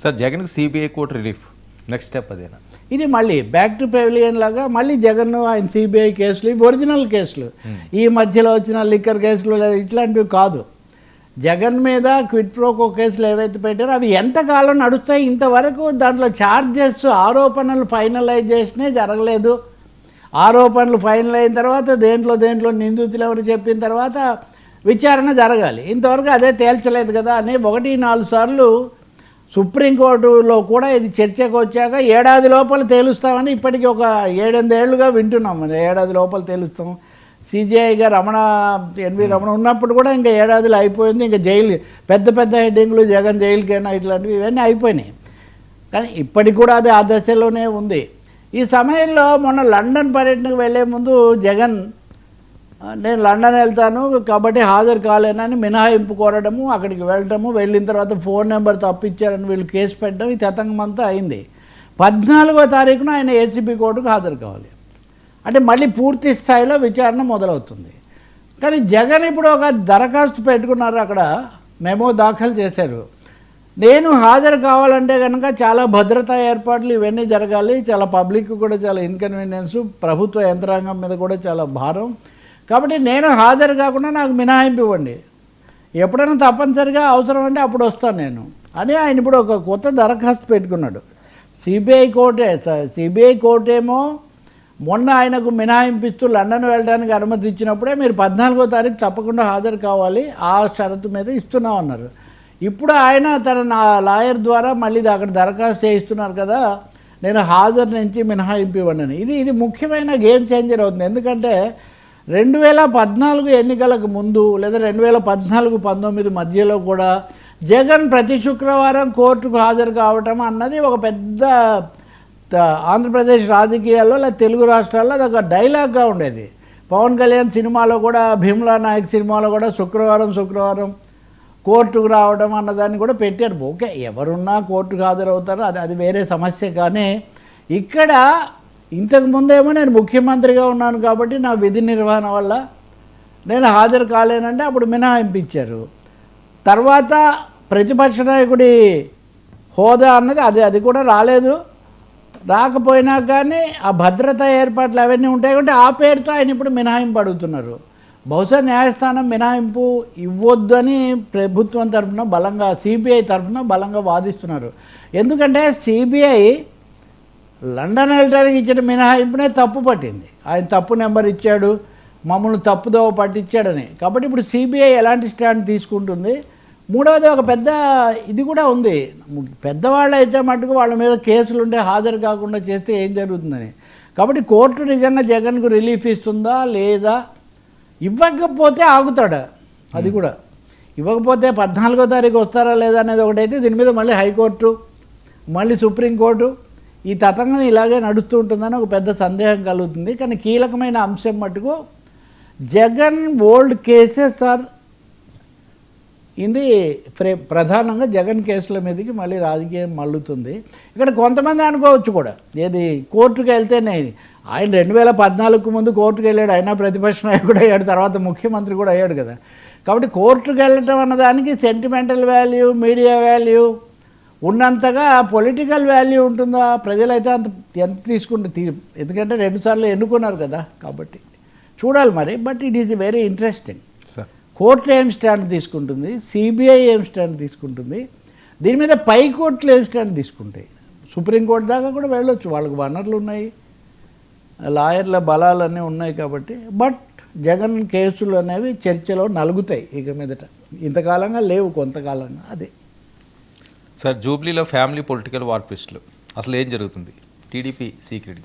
Sir జగన్కి CBI court relief next step అదేనా? ఇది మళ్ళీ బ్యాక్ టు పెవిలియన్ లాగా మళ్ళీ జగన్ ఆయన సిబిఐ కేసులు ఇవి ఒరిజినల్ కేసులు, ఈ మధ్యలో వచ్చిన లిక్కర్ కేసులు ఇట్లాంటివి కాదు. జగన్ మీద క్విడ్ ప్రోకో కేసులు ఏవైతే పెట్టారో అవి ఎంతకాలం నడుస్తాయి? ఇంతవరకు దాంట్లో ఛార్జెస్ ఆరోపణలు ఫైనలైజేషనే జరగలేదు. ఆరోపణలు ఫైనల్ అయిన తర్వాత దేంట్లో నిందితులు ఎవరు చెప్పిన తర్వాత విచారణ జరగాలి. ఇంతవరకు అదే తేల్చలేదు కదా అని 1-4 సార్లు సుప్రీంకోర్టులో కూడా ఇది చర్చకు వచ్చాక ఏడాది లోపల తేలుస్తామని ఇప్పటికీ ఒక 7-8 ఏళ్ళుగా వింటున్నాం. మరి ఏడాది లోపల తేలుస్తాం. సిజేఐగా ఎన్వి రమణ ఉన్నప్పుడు కూడా ఇంకా ఏడాదిలో అయిపోయింది. ఇంకా జైలు పెద్ద హెడ్డింగ్లు జగన్ జైలుకైనా ఇట్లాంటివి ఇవన్నీ అయిపోయినాయి. కానీ ఇప్పటికి కూడా అది ఆ దశలోనే ఉంది. ఈ సమయంలో మొన్న లండన్ పర్యటనకు వెళ్లే ముందు జగన్ నేను లండన్ వెళ్తాను కాబట్టి హాజరు కాలేనని మినహాయింపు కోరడము, అక్కడికి వెళ్ళడము, వెళ్ళిన తర్వాత ఫోన్ నెంబర్ తప్పించారని వీళ్ళు కేసు పెట్టడం ఈ తతంగం అంతా అయింది. 14వ తారీఖున ఆయన ఏసీబీ కోర్టుకు హాజరు కావాలి. అంటే మళ్ళీ పూర్తి స్థాయిలో విచారణ మొదలవుతుంది. కానీ జగన్ ఇప్పుడు ఒక దరఖాస్తు పెట్టుకున్నారు, అక్కడ మెమో దాఖలు చేశారు. నేను హాజరు కావాలంటే కనుక చాలా భద్రతా ఏర్పాట్లు ఇవన్నీ జరగాలి, చాలా పబ్లిక్ కూడా చాలా ఇన్కన్వీనియన్స్, ప్రభుత్వ యంత్రాంగం మీద కూడా చాలా భారం, కాబట్టి నేను హాజరు కాకుండా నాకు మినహాయింపు ఇవ్వండి, ఎప్పుడైనా తప్పనిసరిగా అవసరం అంటే అప్పుడు వస్తాను నేను అని ఆయన ఇప్పుడు ఒక కొత్త దరఖాస్తు పెట్టుకున్నాడు. సిబిఐ కోర్టేమో మొన్న ఆయనకు మినహాయింపిస్తూ లండన్ వెళ్ళడానికి అనుమతి ఇచ్చినప్పుడే మీరు 14వ తారీఖు తప్పకుండా హాజరు కావాలి, ఆ షరతు మీద ఇస్తున్నాం అన్నారు. ఇప్పుడు ఆయన తన లాయర్ ద్వారా మళ్ళీ అక్కడ దరఖాస్తు చేయిస్తున్నారు కదా, నేను హాజరు నుంచి మినహాయింపు ఇవ్వండి. ఇది ముఖ్యమైన గేమ్ చేంజర్ అవుతుంది. ఎందుకంటే 2014 ఎన్నికలకు ముందు లేదా 2014-19 మధ్యలో కూడా జగన్ ప్రతి శుక్రవారం కోర్టుకు హాజరు కావటం అన్నది ఒక పెద్ద ఆంధ్రప్రదేశ్ రాజకీయాల్లో లేదా తెలుగు రాష్ట్రాల్లో అది ఒక డైలాగ్గా ఉండేది. పవన్ కళ్యాణ్ సినిమాలో కూడా, భీమ్లా నాయక్ సినిమాలో కూడా శుక్రవారం కోర్టుకు రావడం అన్నదాన్ని కూడా పెట్టారు. ఓకే, ఎవరున్నా కోర్టుకు హాజరవుతారో అది వేరే సమస్య. కానీ ఇక్కడ ఇంతకుముందేమో నేను ముఖ్యమంత్రిగా ఉన్నాను కాబట్టి నా విధి నిర్వహణ వల్ల నేను హాజరు కాలేనంటే అప్పుడు మినహాయింపించారు. తర్వాత ప్రతిపక్ష నాయకుడి హోదా అన్నది అది కూడా రాలేదు. రాకపోయినా కానీ ఆ భద్రతా ఏర్పాట్లు అవన్నీ ఉంటాయి కాబట్టి ఆ పేరుతో ఆయన ఇప్పుడు మినహాయింపు అడుగుతున్నారు. బహుశా న్యాయస్థానం మినహాయింపు ఇవ్వొద్దని ప్రభుత్వం తరఫున బలంగా, సిబిఐ తరఫున బలంగా వాదిస్తున్నారు. ఎందుకంటే సిబిఐ లండన్ వెళ్ళడానికి ఇచ్చిన మినహాయింపునే తప్పు పట్టింది. ఆయన తప్పు నెంబర్ ఇచ్చాడు, మమ్మల్ని తప్పుదోవ పట్టించాడని. కాబట్టి ఇప్పుడు సిబిఐ ఎలాంటి స్టాండ్ తీసుకుంటుంది? మూడవది ఒక పెద్ద ఇది కూడా ఉంది, పెద్దవాళ్ళు అయితే మటుకు వాళ్ళ మీద కేసులు ఉంటే హాజరు కాకుండా చేస్తే ఏం జరుగుతుందని. కాబట్టి కోర్టు నిజంగా జగన్కు రిలీఫ్ ఇస్తుందా లేదా, ఇవ్వకపోతే ఆగుతాడా, అది కూడా ఇవ్వకపోతే 14వ తారీఖు వస్తారా లేదా అనేది ఒకటైతే, దీని మీద మళ్ళీ హైకోర్టు మళ్ళీ సుప్రీంకోర్టు ఈ తతంగం ఇలాగే నడుస్తూ ఉంటుందని ఒక పెద్ద సందేహం కలుగుతుంది. కానీ కీలకమైన అంశం మటుకు జగన్ ఓల్డ్ కేసెస్ ఆర్ ఇది ప్రధానంగా జగన్ కేసుల మీదకి మళ్ళీ రాజకీయం మళ్ళుతుంది. ఇక్కడ కొంతమంది అనుకోవచ్చు కూడా, ఏది కోర్టుకు వెళ్తేనే, ఆయన 2014కు ముందు కోర్టుకు వెళ్ళాడు, అయినా ప్రతిపక్ష నాయకుడు అయ్యాడు, తర్వాత ముఖ్యమంత్రి కూడా అయ్యాడు కదా. కాబట్టి కోర్టుకు వెళ్ళటం అన్నదానికి సెంటిమెంటల్ వాల్యూ, మీడియా వాల్యూ ఉన్నంతగా పొలిటికల్ వాల్యూ ఉంటుందా? ప్రజలైతే ఎంత తీసుకుంటే ఎందుకంటే 2 సార్లు ఎన్నుకున్నారు కదా, కాబట్టి చూడాలి మరి. But it is very interesting. Court ఏం స్టాండ్ తీసుకుంటుంది, సిబిఐ ఏం స్టాండ్ తీసుకుంటుంది, దీని మీద పై కోర్టులు ఏం స్టాండ్ తీసుకుంటాయి. సుప్రీంకోర్టు దాకా కూడా వెళ్ళొచ్చు, వాళ్ళకి వనరులు ఉన్నాయి, లాయర్ల బలాలన్నీ ఉన్నాయి కాబట్టి. బట్ జగన్ కేసులు అనేవి చర్చలో నలుగుతాయి ఇక మీదట. ఇంతకాలంగా లేవు, కొంతకాలంగా అదే. సార్ జూబ్లీలో ఫ్యామిలీ పొలిటికల్ వార్ ట్విస్టులు అసలు ఏం జరుగుతుంది? TDP secret